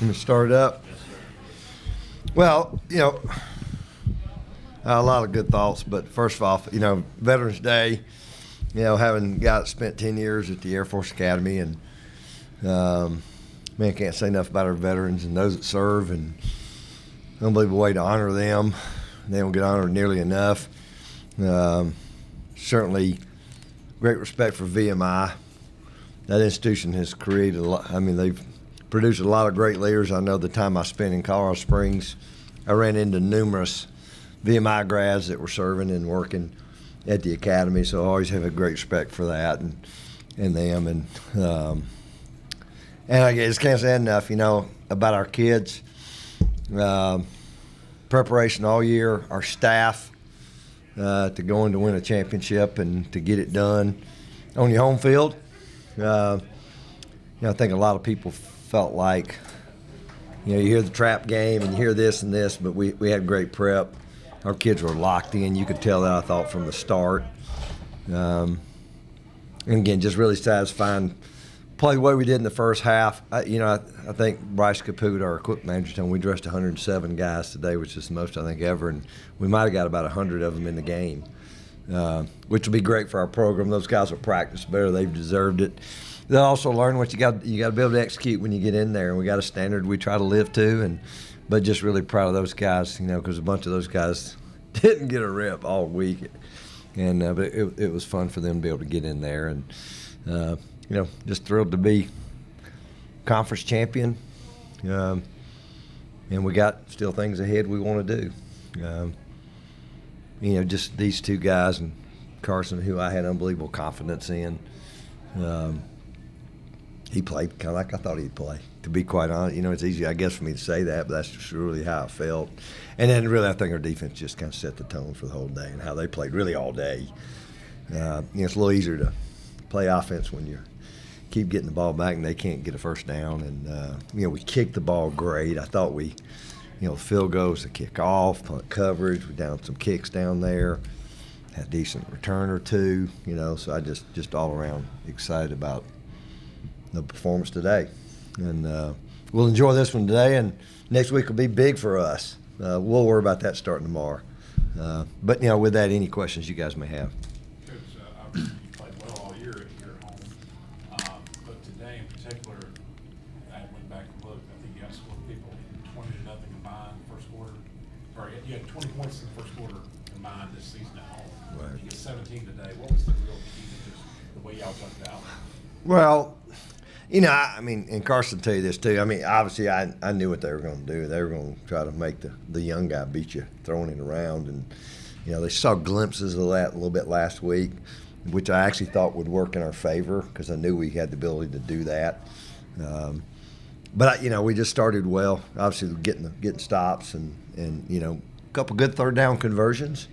Let me start up. Well, a lot of good thoughts, but first of all, Veterans Day, having a guy that spent 10 years at the Air Force Academy, and man, can't say enough about our veterans and those that serve, and unbelievable way to honor them. They don't get honored nearly enough. Certainly great respect for VMI. That institution has created a lot. I mean, they've produced a lot of great leaders. I know the time I spent in Colorado Springs, I ran into numerous VMI grads that were serving and working at the academy, so I always have a great respect for that and them. And I just can't say enough, about our kids. Preparation all year, our staff, to go in to win a championship and to get it done on your home field. I think a lot of people felt like, you hear the trap game and you hear this and this, but we had great prep. Our kids were locked in. You could tell that, I thought, from the start. And again, just really satisfying. Play the way we did in the first half. I think Bryce Caputa, our equipment manager, told me we dressed 107 guys today, which is the most I think ever, and we might have got about 100 of them in the game, which will be great for our program. Those guys will practice better. They've deserved it. They'll also learn what you got to be able to execute when you get in there, and we got a standard we try to live to, but just really proud of those guys, because a bunch of those guys didn't get a rep all week, and but it was fun for them to be able to get in there, and just thrilled to be conference champion, and we got still things ahead we want to do. Just these two guys and Carson, who I had unbelievable confidence in. He played kind of like I thought he'd play, to be quite honest. It's easy, I guess, for me to say that, but that's just really how I felt. And then really I think our defense just kind of set the tone for the whole day and how they played really all day. It's a little easier to play offense when you keep getting the ball back and they can't get a first down. And, we kicked the ball great. I thought field goals to kick off, punt coverage. We down some kicks down there. Had a decent return or two, so I just all around excited about the performance today. And we'll enjoy this one today, and next week will be big for us. We'll worry about that starting tomorrow. But, with that, any questions you guys may have. Coach, obviously you played well all year here at home. But today in particular, I went back and looked. I think you outscored people 20-0 combined first quarter. Or you had 20 points in the first quarter combined this season at home. Right. You get 17 today. What was the real key to just the way y'all jumped out? Well, and Carson tell you this too. Obviously I knew what they were going to do. They were going to try to make the young guy beat you, throwing it around. And, they saw glimpses of that a little bit last week, which I actually thought would work in our favor because I knew we had the ability to do that. But we just started well, obviously getting stops and a couple good third down conversions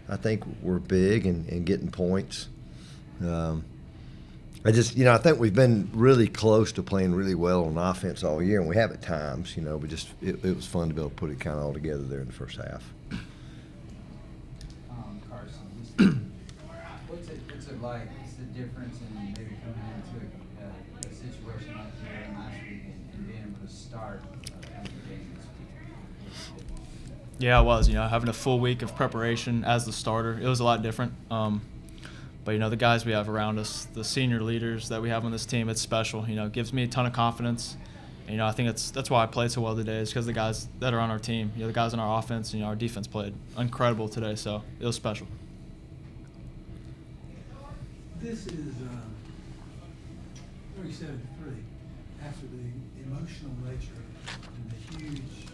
I think were big and getting points. I think we've been really close to playing really well on offense all year, and we have at times, but it was fun to be able to put it kind of all together there in the first half. Carson, what's it like? What's the difference in maybe coming into a situation like here last week and being able to start the game this week? Yeah, it was. Having a full week of preparation as the starter, it was a lot different. But, the guys we have around us, the senior leaders that we have on this team, it's special. It gives me a ton of confidence. And, I think that's why I played so well today is because the guys that are on our team, the guys on our offense, our defense played incredible today. So it was special. This is 37-3 after the emotional nature and the huge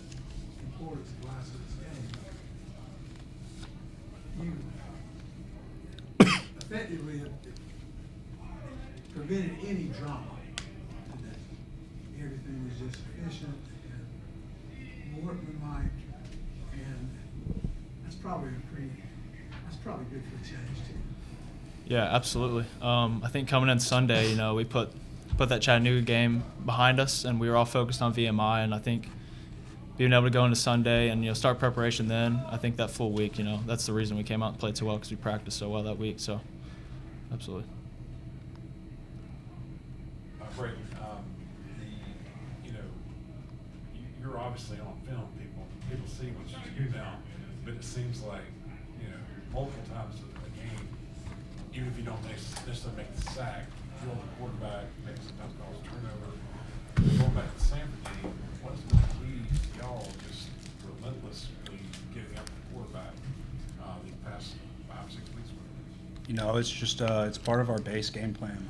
importance of last week's game. You effectively prevented any drama today. Everything was just efficient and workmanlike, and that's probably good for a change too. Yeah, absolutely. I think coming in Sunday, we put that Chattanooga game behind us, and we were all focused on VMI. And I think being able to go into Sunday and start preparation then, I think that full week, that's the reason we came out and played so well because we practiced so well that week. So, absolutely. Brayden, obviously on film, people see what you do now, but it seems like, multiple times a game, even if you don't necessarily make the sack, drill the quarterback, maybe sometimes cause a turnover. Going back to the Sanford game, what's the key to y'all just relentlessly getting up the quarterback these past 5-6 weeks? It's just it's part of our base game plan.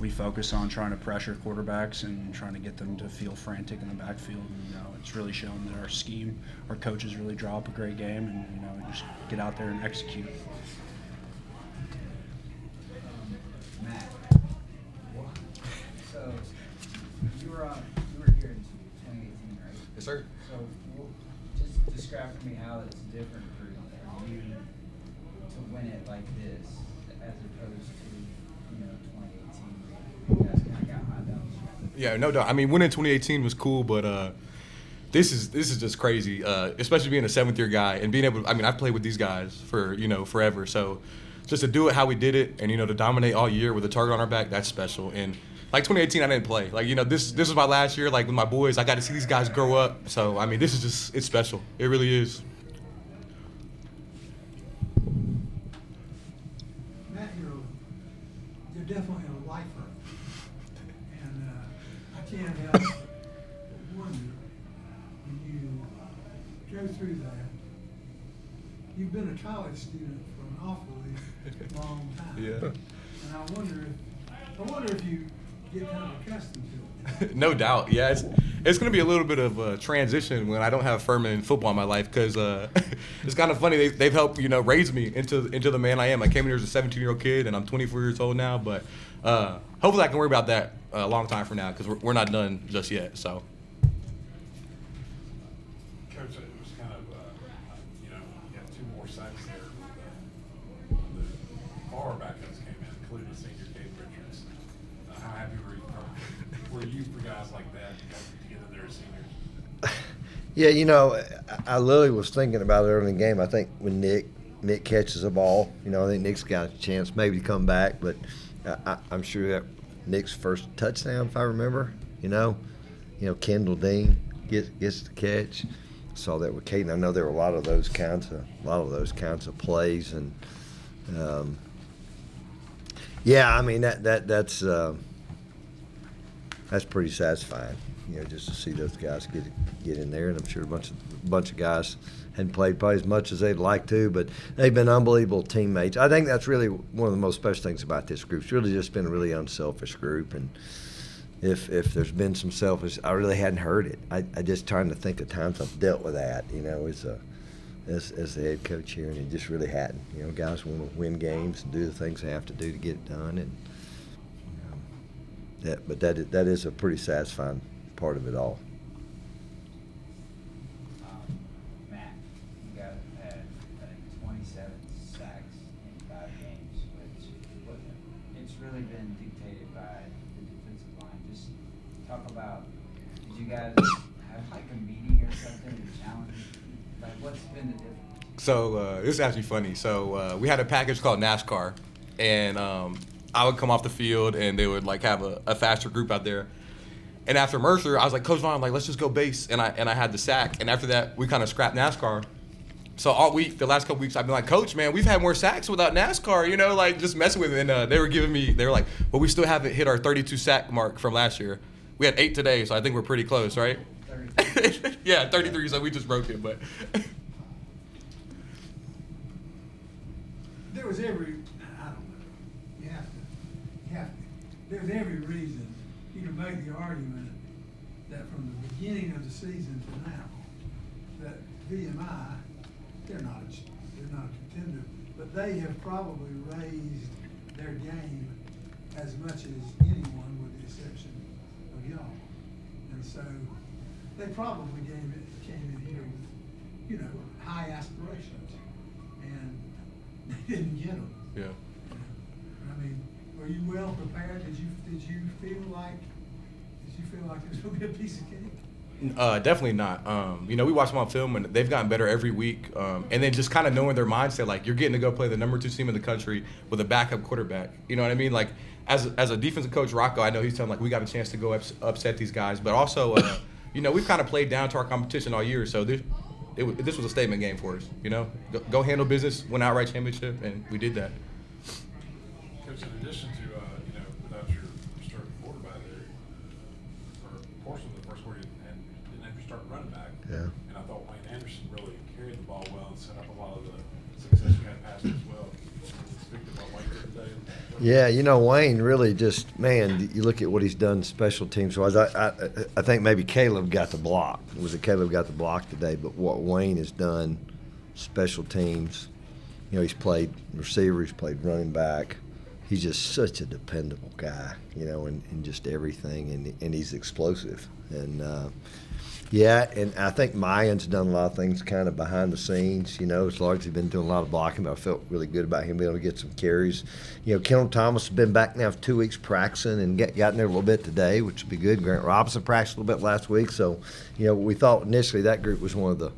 We focus on trying to pressure quarterbacks and trying to get them to feel frantic in the backfield. And, it's really shown that our coaches really draw up a great game, and just get out there and execute. Matt, so you were here in 2018, right? Yes, sir. So just describe for me how it's different for you to win it like this as opposed to 2018. You guys kind of got hot down. Yeah, no doubt. I mean, winning 2018 was cool, but this is just crazy. Especially being a 7th-year guy and being able. I mean, I've played with these guys for forever. So just to do it how we did it, and to dominate all year with a target on our back, that's special. And like 2018, I didn't play. Like this was my last year. Like with my boys, I got to see these guys grow up. So I mean, this is just it's special. It really is. Matt, you're definitely a lifer. And I can't help but wonder, when you go through that, you've been a college student for an awfully long time. Yeah. And I wonder if you get kind of accustomed to it. No doubt. Yeah, it's going to be a little bit of a transition when I don't have Furman football in my life because it's kind of funny. They've helped raise me into the man I am. I came here as a 17-year-old kid, and I'm 24 years old now. But hopefully I can worry about that a long time from now because we're not done just yet. So. Coach, it was kind of, you have 2 more sacks there. The far backups came in, including the senior Gabe Richards. How happy were you for guys like that to get in there as seniors? Yeah, I literally was thinking about it early in the game. I think when Nick catches a ball, I think Nick's got a chance maybe to come back, but I'm sure that Nick's first touchdown, if I remember, Kendall Dean gets the catch. Saw that with Caden. I know there were a lot of those kinds of plays, and I mean that's pretty satisfying. Just to see those guys get in there, and I'm sure a bunch of guys hadn't played probably as much as they'd like to, but they've been unbelievable teammates. I think that's really one of the most special things about this group. It's really just been a really unselfish group, and if there's been some selfish, I really hadn't heard it. I just trying to think of times I've dealt with that, as the head coach here, and it just really hadn't. Guys want to win games and do the things they have to do to get it done, and that is a pretty satisfying part of it all. Matt, you guys have had, I think, 27 sacks in 5 games, which it's really been dictated by the defensive line. Just talk about, did you guys have like a meeting or something to challenge? Like, what's been the difference? So this is actually funny. So we had a package called NASCAR, and I would come off the field, and they would have a faster group out there. And after Mercer, I was like, Coach Vaughn, let's just go base. And I had the sack. And after that, we kind of scrapped NASCAR. So all week, the last couple weeks, I've been like, Coach, man, we've had more sacks without NASCAR, just messing with it. And they were like, well, we still haven't hit our 32 sack mark from last year. We had 8 today, so I think we're pretty close, right? 33. Yeah, 33, so we just broke it, but. There was every, there's every reason you can make the argument that from the beginning of the season to now, that VMI, they're not a contender, but they have probably raised their game as much as anyone with the exception of y'all. And so they probably came in here with, high aspirations, and they didn't get them. Yeah. I mean, were you well prepared? Did you feel like it was going to be a piece of cake? Definitely not. You know, we watch them on film, and they've gotten better every week. And then just kind of knowing their mindset, like you're getting to go play the number 2 team in the country with a backup quarterback. You know what I mean? Like as a defensive coach, Rocco, I know he's telling like we got a chance to go upset these guys, but also, you know, we've kind of played down to our competition all year. So this was a statement game for us. You know, go handle business, win outright championship, and we did that. Coach, in addition to you know, without your starting quarterback there for a portion of the first quarter, and didn't have your starting running back. Yeah. And I thought Wayne Anderson really carried the ball well and set up a lot of the success you had passing as well. Speak to what Wayne did today. Yeah, you know, Wayne really just, man, you look at what he's done special teams wise. I think maybe Caleb got the block. Was it Caleb got the block today? But what Wayne has done special teams, you know, he's played receiver, he's played running back. He's just such a dependable guy, you know, in just everything, and he's explosive. And, yeah, and I think Mayan's done a lot of things kind of behind the scenes. You know, it's largely been doing a lot of blocking, but I felt really good about him being able to get some carries. You know, Kendall Thomas has been back now for 2 weeks practicing and gotten there a little bit today, which would be good. Grant Robinson practiced a little bit last week. So, you know, we thought initially that group was one of the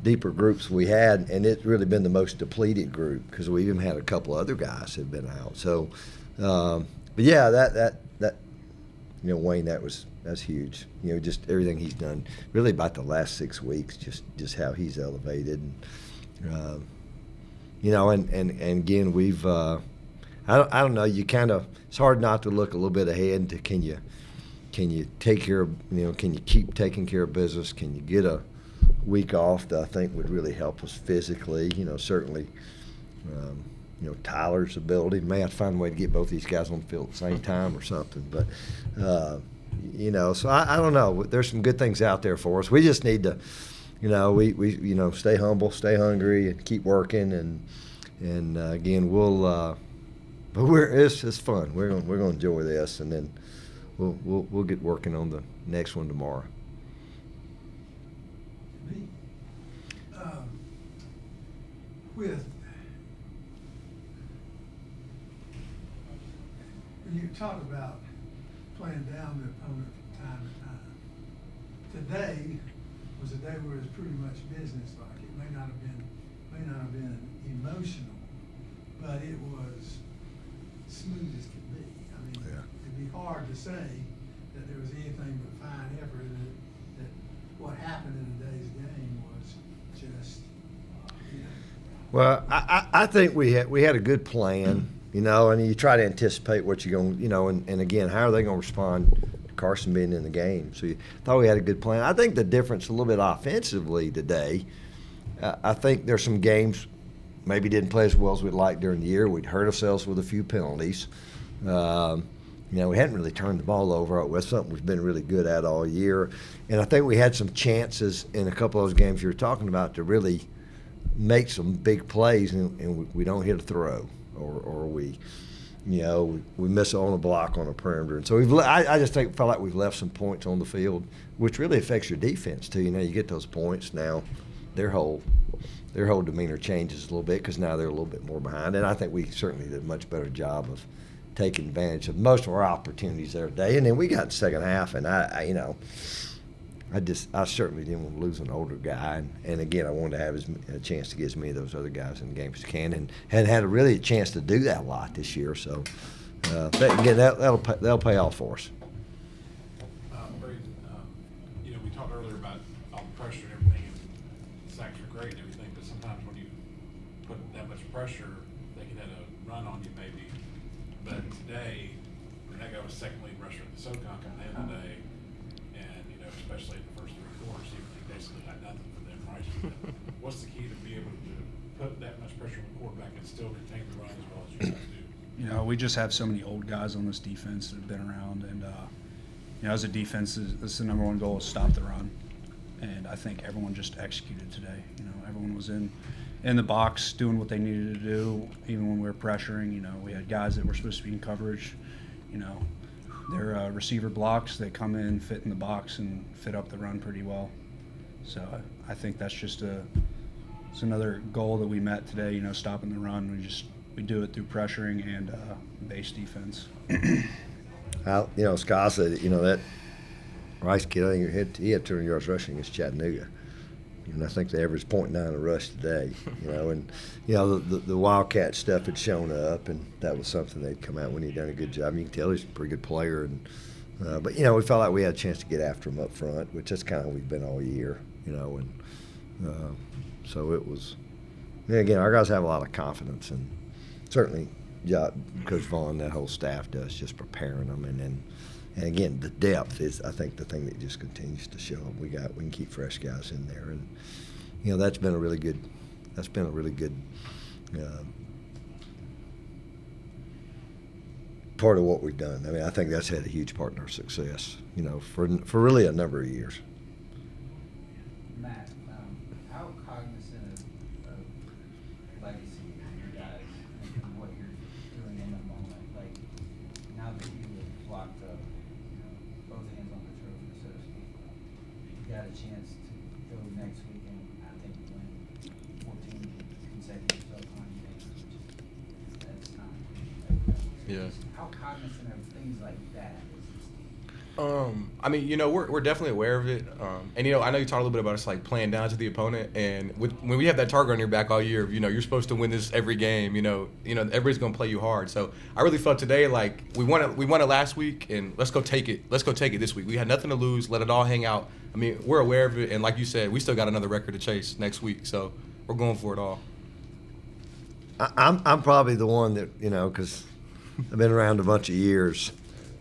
deeper groups we had, and it's really been the most depleted group because we even had a couple other guys who have been out. So, but yeah, that you know, Wayne, that's huge. You know, just everything he's done really about the last 6 weeks, just how he's elevated. And, you know, and again, we've I don't know. You kind of, it's hard not to look a little bit ahead to can you take care of, you know, can you keep taking care of business? Can you get a week off that I think would really help us physically? You know, certainly. You know, Tyler's ability. May have to find a way to get both these guys on the field at the same time or something. But, you know, so I don't know. There's some good things out there for us. We just need to, you know, we you know, stay humble, stay hungry, and keep working. And again, we'll, but it's fun. We're gonna enjoy this, and then we'll get working on the next one tomorrow. With when you talk about playing down the opponent from time to time, today was a day where it was pretty much business-like. It may not have been emotional, but it was smooth as could be. I mean, it'd be hard to say that there was anything but fine effort. That what happened in today's game was just, you know. Well, I think we had a good plan. You know, and you try to anticipate what you're going to, you know, and again, how are they going to respond to Carson being in the game? So you thought we had a good plan. I think the difference a little bit offensively today, I think there's some games maybe didn't play as well as we'd like during the year. We'd hurt ourselves with a few penalties. You know, we hadn't really turned the ball over. That's something we've been really good at all year. And I think we had some chances in a couple of those games you were talking about to really make some big plays, and we don't hit a throw. Or we, you know, we miss on a block on a perimeter, and so I just felt like we've left some points on the field, which really affects your defense too. You know, you get those points now, their whole demeanor changes a little bit because now they're a little bit more behind, and I think we certainly did a much better job of taking advantage of most of our opportunities there today. And then we got in the second half, and I you know, I certainly didn't want to lose an older guy, and again, I wanted to have a chance to get as many of those other guys in the game as I can, and had a chance to do that a lot this year. So, again, that'll pay off for us. Braden, you know, we talked earlier about all the pressure and everything, and sacks are great and everything, but sometimes when you put that much pressure, they can have a run on you maybe. But today, that guy was second lead rusher at the SoCon coming in today. Especially in the first 3 quarters, he basically had nothing for them, right? What's the key to be able to put that much pressure on the quarterback and still contain the run as well as you guys do? You know, we just have so many old guys on this defense that have been around, and you know, as a defense, this is the #1 goal is stop the run, and I think everyone just executed today. You know, everyone was in the box doing what they needed to do, even when we were pressuring. You know, we had guys that were supposed to be in coverage. You know, they're receiver blocks. They come in, fit in the box, and fit up the run pretty well. So I think that's just it's another goal that we met today. You know, stopping the run. We do it through pressuring and base defense. You know, Scott said, you know, that Rice kid, I think he had 200 yards rushing against Chattanooga. And I think they averaged .9 a rush today, and the Wildcat stuff had shown up, and that was something they'd come out when he'd done a good job. You can tell he's a pretty good player, but we felt like we had a chance to get after him up front, which that's kind of how we've been all year, and so it was. Again, our guys have a lot of confidence, and certainly Coach Vaughn, that whole staff does, just preparing them, and again, the depth is, I think, the thing that just continues to show up. We can keep fresh guys in there, and that's been a really good part of what we've done. I mean, I think that's had a huge part in our success, for really a number of years. Matt, how cognizant of legacy are you guys and what you're doing in the moment? Like, now that you have locked up, both hands on the trophy, so to speak, you got a chance to go next week and I think win 14 consecutive self-time games, which that's not. Yeah. How cognizant of things like that is this team? I mean, we're definitely aware of it. And I know you talked a little bit about us like playing down to the opponent, and when we have that target on your back all year, you're supposed to win this every game. Everybody's gonna play you hard. So I really felt today like we won it last week, and let's go take it this week. We had nothing to lose. Let it all hang out. I mean, we're aware of it, and like you said, we still got another record to chase next week. So we're going for it all. I'm probably the one that because I've been around a bunch of years.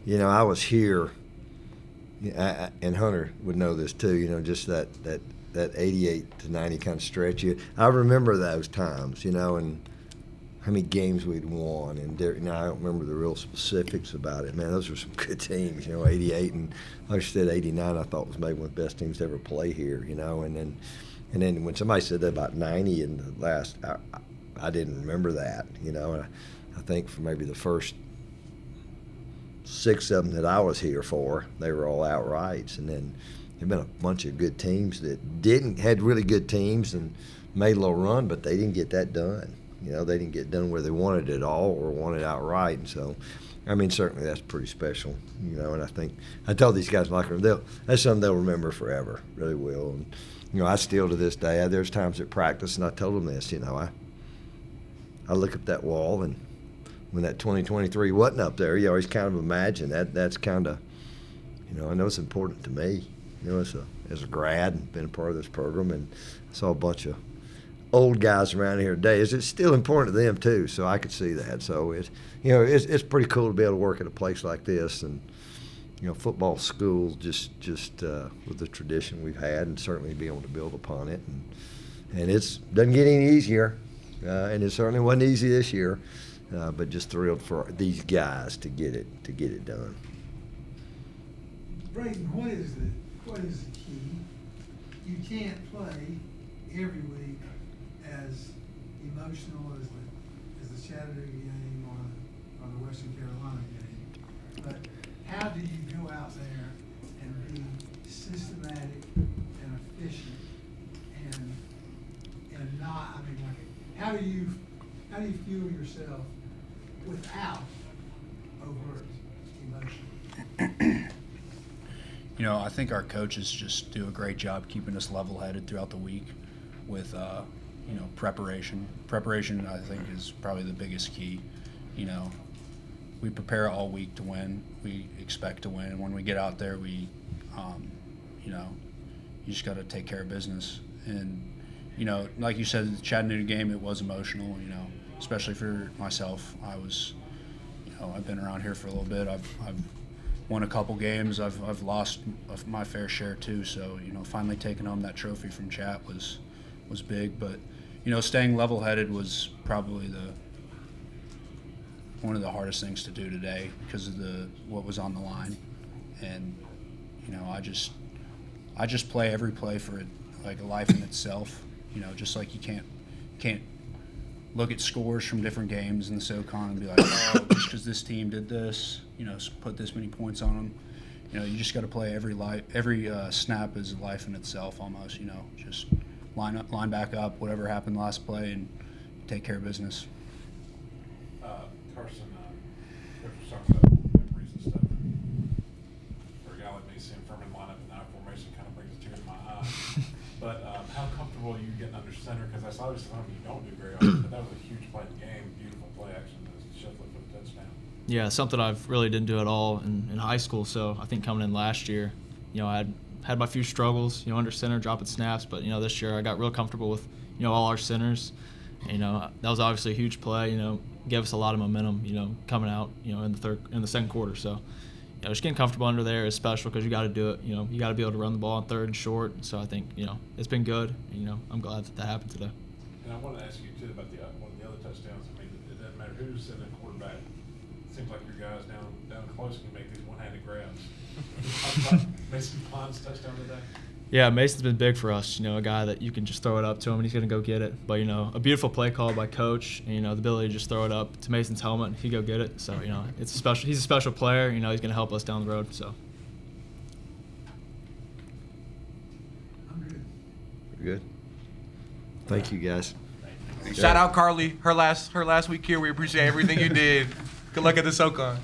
I was here. And Hunter would know this too, just that 88 to 90 kind of stretch. I remember those times, and how many games we'd won. And I don't remember the real specifics about it. Man, those were some good teams, 88 and like I said, 89 I thought was maybe one of the best teams to ever play here, And then when somebody said that about 90 in the last, I didn't remember that, And I think for maybe the first 6 of them that I was here for, they were all outrights, and then there've been a bunch of good teams that had really good teams and made a little run, but they didn't get that done. They didn't get done where they wanted it all or wanted it outright, and so, I mean, certainly that's pretty special. And I think I told these guys like that's something they'll remember forever, really will. And I still to this day, there's times at practice, and I told them this. I look up that wall and. When that 2023 wasn't up there, you always kind of imagine that's kind of, I know it's important to me, as a grad and been a part of this program, and I saw a bunch of old guys around here today. It's still important to them too, so I could see that. So it's pretty cool to be able to work at a place like this, and football school just with the tradition we've had, and certainly be able to build upon it, and it doesn't get any easier, and it certainly wasn't easy this year. But just thrilled for these guys to get it done. Brayden, what is the key? You can't play every week as emotional as the Chattanooga game or the Western Carolina game. But how do you go out there and be systematic and efficient and not? I mean, like, how do you fuel yourself without overt emotion? I think our coaches just do a great job keeping us level-headed throughout the week with, preparation. Preparation, I think, is probably the biggest key. We prepare all week to win. We expect to win. And when we get out there, we, you just got to take care of business. And, like you said, the Chattanooga game, it was emotional, especially for myself. I was, I've been around here for a little bit. I've won a couple games. I've lost my fair share too. So finally taking home that trophy from Chat was big. But staying level-headed was probably one of the hardest things to do today because of what was on the line. And I just play every play for like a life in itself. Just like you can't look at scores from different games in the SoCon and be like, oh, just because this team did this, put this many points on them. You just got to play every snap is a life in itself almost. Just line back up, whatever happened last play, and take care of business. Carson, Coach was talking about memories and stuff. For a guy guy like me seeing Furman line up in I formation kind of brings a tear to my eye. But how comfortable are you getting under center? Because that's obviously something you don't do very often, but that was a huge play in the game, beautiful play action, Sheffield for the touchdown. Yeah, something I really didn't do at all in high school. So I think coming in last year, I had my few struggles, under center, dropping snaps. But, this year I got real comfortable with, all our centers. And, that was obviously a huge play, gave us a lot of momentum, coming out, in the second quarter. So, just getting comfortable under there is special because you got to do it. You got to be able to run the ball on third and short. So I think, it's been good. And, I'm glad that happened today. And I want to ask you, too, about one of the other touchdowns. I mean, it doesn't matter who's in the quarterback. It seems like your guys down close can make these one-handed grabs. Mason Pond's touchdown today? Yeah, Mason's been big for us. A guy that you can just throw it up to him and he's going to go get it. But, a beautiful play call by Coach. And, the ability to just throw it up to Mason's helmet and he go get it. So, it's special. He's a special player. He's going to help us down the road. So. I'm good. Good. Thank you, guys. Shout out Carly, her last week here. We appreciate everything you did. Good luck at the SoCon.